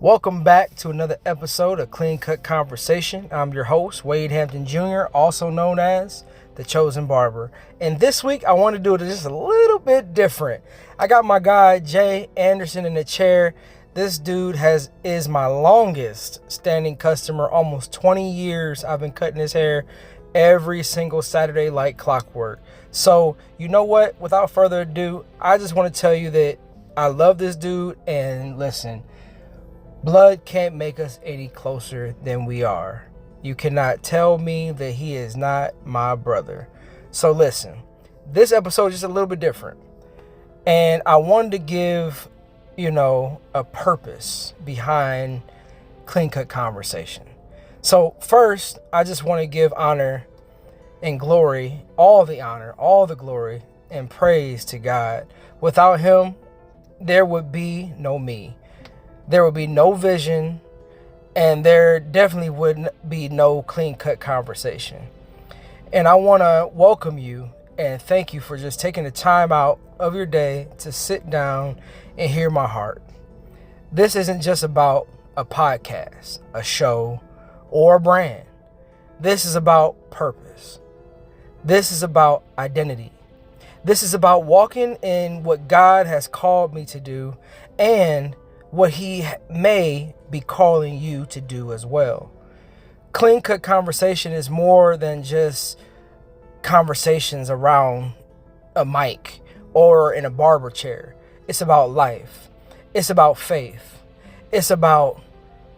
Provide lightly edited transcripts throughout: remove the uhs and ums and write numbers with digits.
Welcome back to another episode of Clean Cut Conversation. I'm your host, Wade Hampton Jr., also known as The Chosen Barber. And this week, I want to do it just a little bit different. I got my guy, Jay Anderson, in the chair. This dude is my longest standing customer. Almost 20 years I've been cutting his hair every single Saturday like clockwork. So, you know what? Without further ado, I just want to tell you that I love this dude. And listen, blood can't make us any closer than we are. You cannot tell me that he is not my brother. So listen, this episode is just a little bit different. And I wanted to give, a purpose behind Clean Cut Conversation. So first, I just want to give honor and glory, all the honor, all the glory and praise to God. Without him, there would be no me. There would be no vision, and there definitely would be no Clean Cut Conversation. And I want to welcome you and thank you for just taking the time out of your day to sit down and hear my heart. This isn't just about a podcast, a show, or a brand. This is about purpose. This is about identity. This is about walking in what God has called me to do and what he may be calling you to do as well. Clean Cut Conversation is more than just conversations around a mic or in a barber chair. It's about life. It's about faith. It's about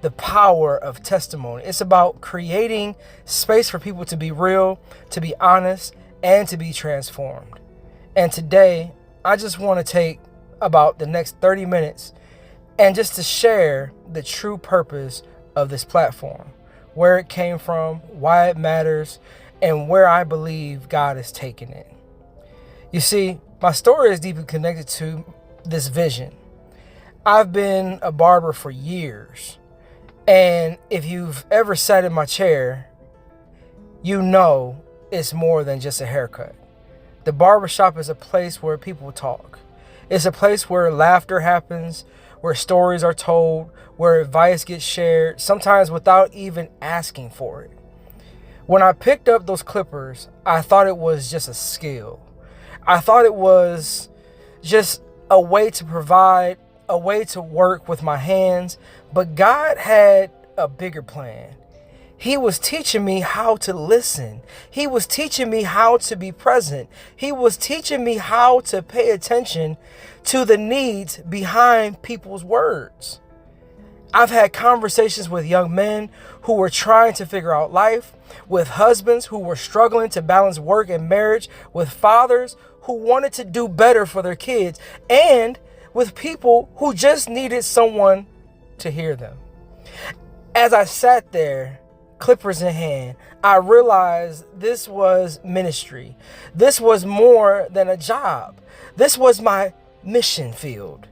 the power of testimony. It's about creating space for people to be real, to be honest, and to be transformed. And today, I just want to take about the next 30 minutes and just to share the true purpose of this platform, where it came from, why it matters, and where I believe God is taking it. You see, my story is deeply connected to this vision. I've been a barber for years, and if you've ever sat in my chair, you know it's more than just a haircut. The barbershop is a place where people talk. It's a place where laughter happens, where stories are told, where advice gets shared, sometimes without even asking for it. When I picked up those clippers, I thought it was just a skill. I thought it was just a way to provide, a way to work with my hands, but God had a bigger plan. He was teaching me how to listen. He was teaching me how to be present. He was teaching me how to pay attention to the needs behind people's words. I've had conversations with young men who were trying to figure out life, with husbands who were struggling to balance work and marriage, with fathers who wanted to do better for their kids, and with people who just needed someone to hear them. As I sat there, clippers in hand, I realized this was ministry. This was more than a job. This was my mission field.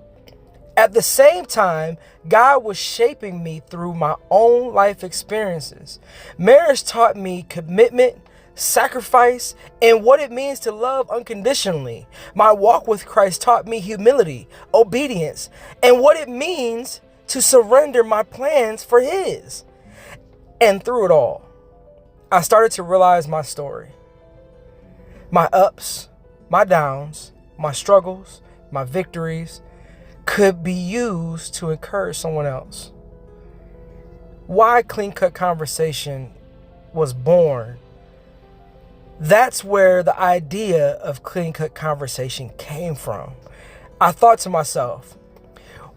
At the same time, God was shaping me through my own life experiences. Marriage taught me commitment, sacrifice, and what it means to love unconditionally. My walk with Christ taught me humility, obedience, and what it means to surrender my plans for His. And through it all, I started to realize my story. My ups, my downs, my struggles, my victories could be used to encourage someone else. Why Clean Cut Conversation was born, that's where the idea of Clean Cut Conversation came from. I thought to myself,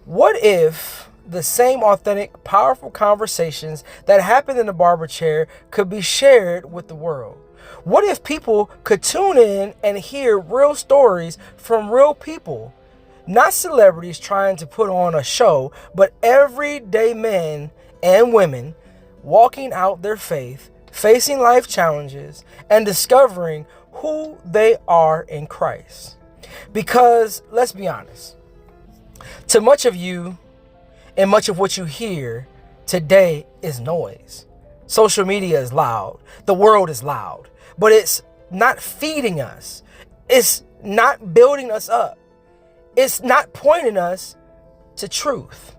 what if the same authentic, powerful conversations that happened in the barber chair could be shared with the world? What if people could tune in and hear real stories from real people? Not celebrities trying to put on a show, but everyday men and women walking out their faith, facing life challenges, and discovering who they are in Christ. Because, let's be honest, to much of you, and much of what you hear today is noise. Social media is loud. The world is loud. But it's not feeding us. It's not building us up. It's not pointing us to truth.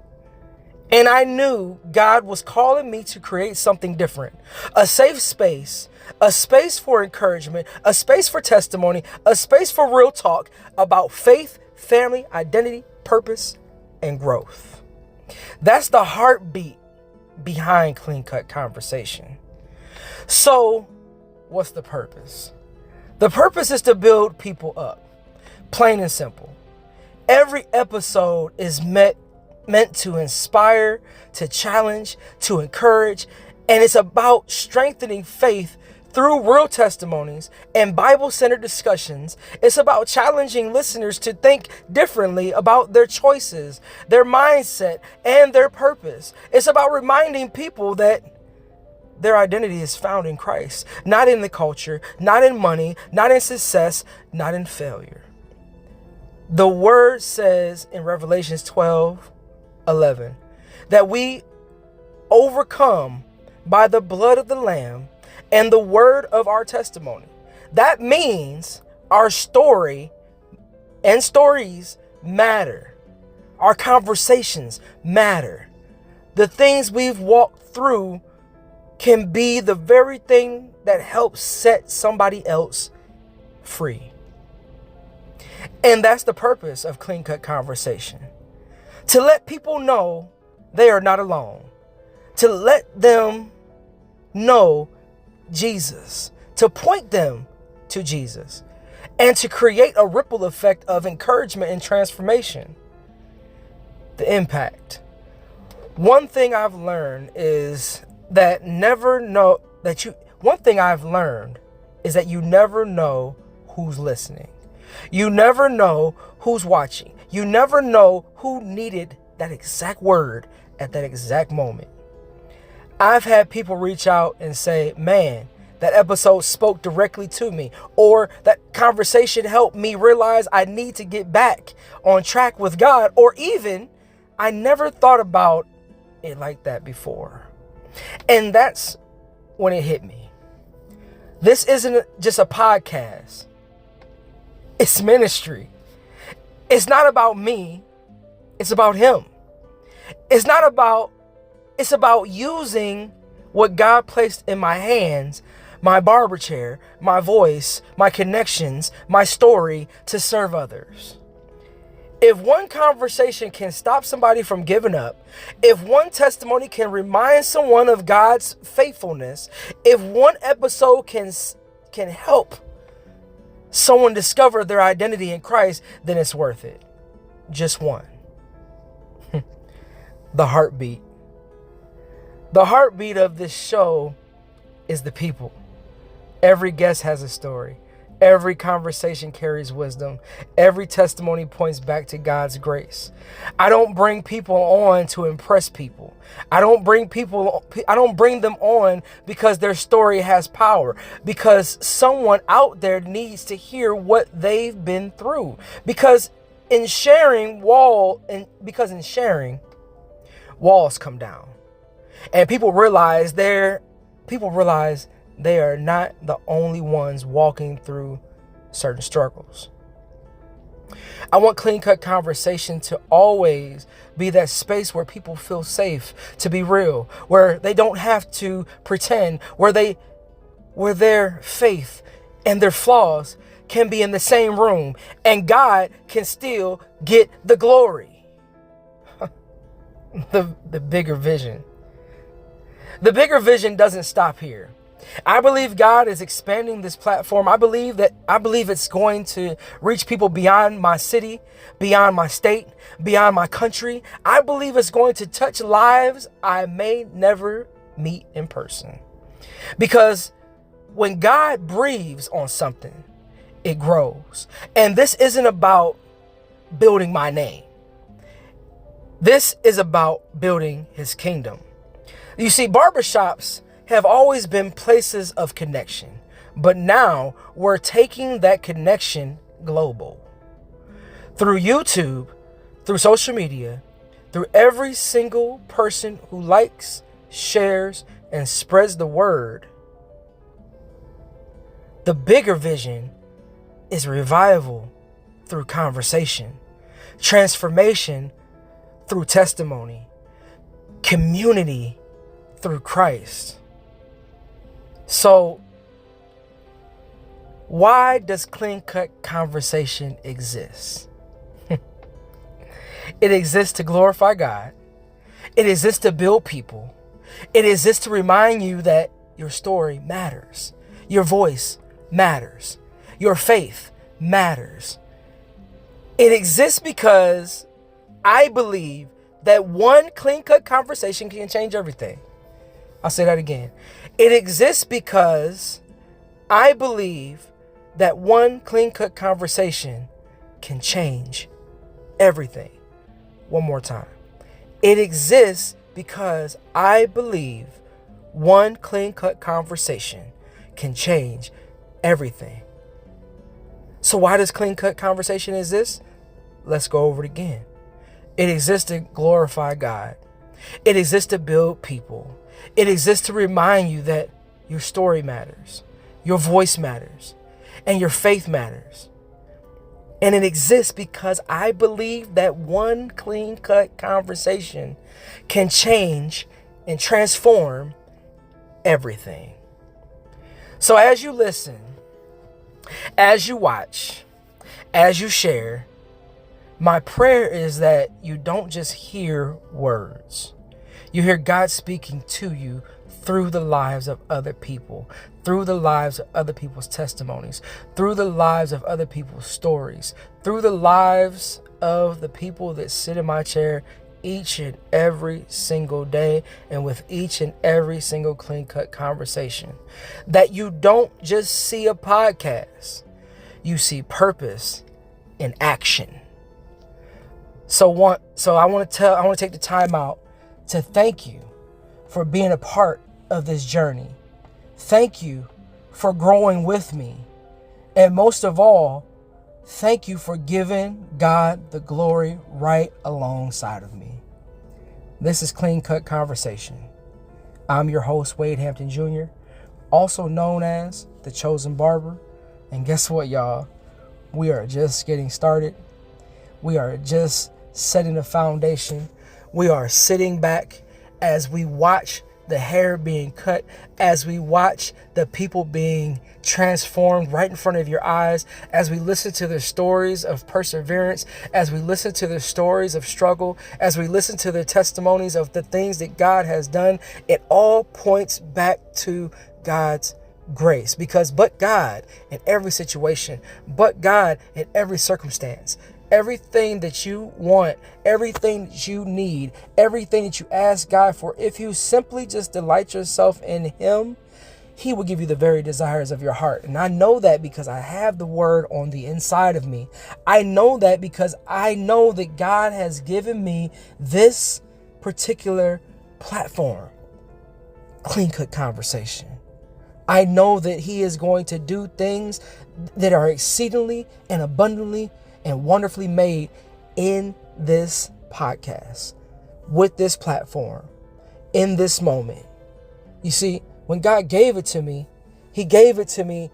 And I knew God was calling me to create something different, a safe space, a space for encouragement, a space for testimony, a space for real talk about faith, family, identity, purpose, and growth. That's the heartbeat behind Clean Cut Conversation. So, what's the purpose? The purpose is to build people up, plain and simple. Every episode is meant to inspire, to challenge, to encourage, and it's about strengthening faith through real testimonies and Bible-centered discussions. It's about challenging listeners to think differently about their choices, their mindset, and their purpose. It's about reminding people that their identity is found in Christ, not in the culture, not in money, not in success, not in failure. The word says in Revelations 12:11 that we overcome by the blood of the Lamb and the word of our testimony. That means our story and stories matter. Our conversations matter. The things we've walked through can be the very thing that helps set somebody else free. And that's the purpose of Clean Cut Conversation. To let people know they are not alone. To let them know Jesus. To point them to Jesus. And to create a ripple effect of encouragement and transformation. The impact. One thing I've learned is that you never know who's listening. You never know who's watching. You never know who needed that exact word at that exact moment. I've had people reach out and say, man, that episode spoke directly to me, or that conversation helped me realize I need to get back on track with God, or even I never thought about it like that before. And that's when it hit me. This isn't just a podcast. It's ministry. It's not about me. It's about Him. It's about using what God placed in my hands, my barber chair, my voice, my connections, my story to serve others. If one conversation can stop somebody from giving up, if one testimony can remind someone of God's faithfulness, if one episode can help someone discover their identity in Christ, then it's worth it. Just one. The heartbeat. The heartbeat of this show is the people. Every guest has a story. Every conversation carries wisdom. Every testimony points back to God's grace. I don't bring people on to impress people. I don't bring them on because their story has power, because someone out there needs to hear what they've been through. Because in sharing, walls come down. And people realize they are not the only ones walking through certain struggles. I want Clean Cut Conversation to always be that space where people feel safe to be real, where they don't have to pretend, where their faith and their flaws can be in the same room and God can still get the glory. The bigger vision. The bigger vision doesn't stop here. I believe God is expanding this platform. I believe it's going to reach people beyond my city, beyond my state, beyond my country. I believe it's going to touch lives I may never meet in person. Because when God breathes on something, it grows. And this isn't about building my name. This is about building His kingdom. You see, barbershops have always been places of connection, but now we're taking that connection global. Through YouTube, through social media, through every single person who likes, shares, and spreads the word. The bigger vision is revival through conversation, transformation through testimony, community through Christ. So why does Clean Cut Conversation exist? It exists to glorify God. It exists to build people. It exists to remind you that your story matters. Your voice matters. Your faith matters. It exists because I believe that one clean cut conversation can change everything. I'll say that again. It exists because I believe that one clean cut conversation can change everything. One more time. It exists because I believe one clean cut conversation can change everything. So why does clean cut conversation exist? Let's go over it again. It exists to glorify God. It exists to build people. It exists to remind you that your story matters, your voice matters, and your faith matters. And it exists because I believe that one clean-cut conversation can change and transform everything. So as you listen, as you watch, as you share, my prayer is that you don't just hear words. You hear God speaking to you through the lives of other people, through the lives of other people's testimonies, through the lives of other people's stories, through the lives of the people that sit in my chair each and every single day, and with each and every single clean cut conversation. That you don't just see a podcast, you see purpose in action. So I want to take the time out to thank you for being a part of this journey. Thank you for growing with me. And most of all, thank you for giving God the glory right alongside of me. This is Clean Cut Conversation. I'm your host, Wade Hampton Jr., also known as The Chosen Barber. And guess what, y'all? We are just getting started. We are just setting the foundation. We are sitting back as we watch the hair being cut, as we watch the people being transformed right in front of your eyes, as we listen to their stories of perseverance, as we listen to their stories of struggle, as we listen to their testimonies of the things that God has done. It all points back to God's grace, because but God in every situation, but God in every circumstance, everything that you want, everything that you need, everything that you ask God for, if you simply just delight yourself in Him, He will give you the very desires of your heart. And I know that because I have the word on the inside of me. I know that because I know that God has given me this particular platform, Clean Cut Conversation. I know that He is going to do things that are exceedingly and abundantly and wonderfully made in this podcast, with this platform, in this moment. You see, when God gave it to me, He gave it to me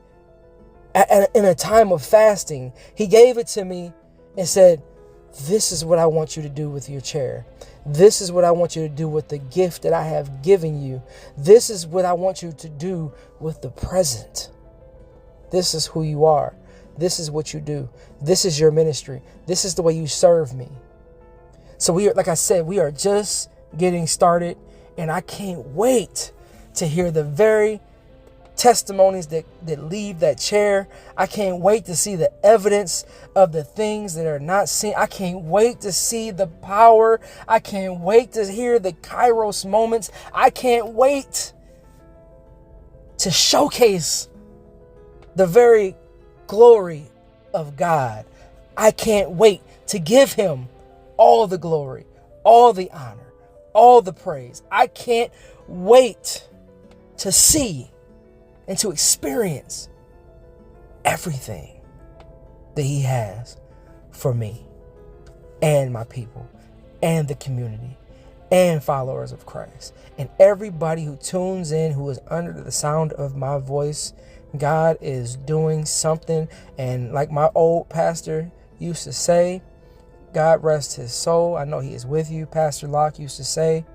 in a time of fasting. He gave it to me and said, this is what I want you to do with your chair. This is what I want you to do with the gift that I have given you. This is what I want you to do with the present. This is who you are. This is what you do. This is your ministry. This is the way you serve me. So we are, like I said, we are just getting started, and I can't wait to hear the very testimonies that leave that chair. I can't wait to see the evidence of the things that are not seen. I can't wait to see the power. I can't wait to hear the Kairos moments. I can't wait to showcase the very glory of God. I can't wait to give Him all the glory, all the honor, all the praise. I can't wait to see and to experience everything that He has for me and my people and the community and followers of Christ and everybody who tunes in, who is under the sound of my voice. God is doing something, and like my old pastor used to say, God rest his soul, I know he is with you, Pastor Locke used to say,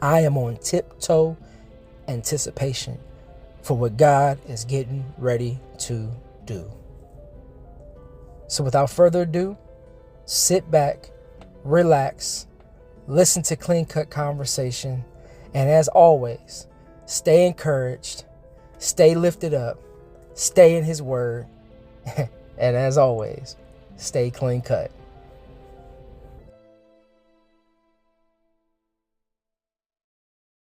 I am on tiptoe anticipation for what God is getting ready to do. So without further ado, sit back, relax, listen to Clean Cut Conversation, and as always, stay encouraged, stay lifted up, stay in His Word, and as always, stay clean cut.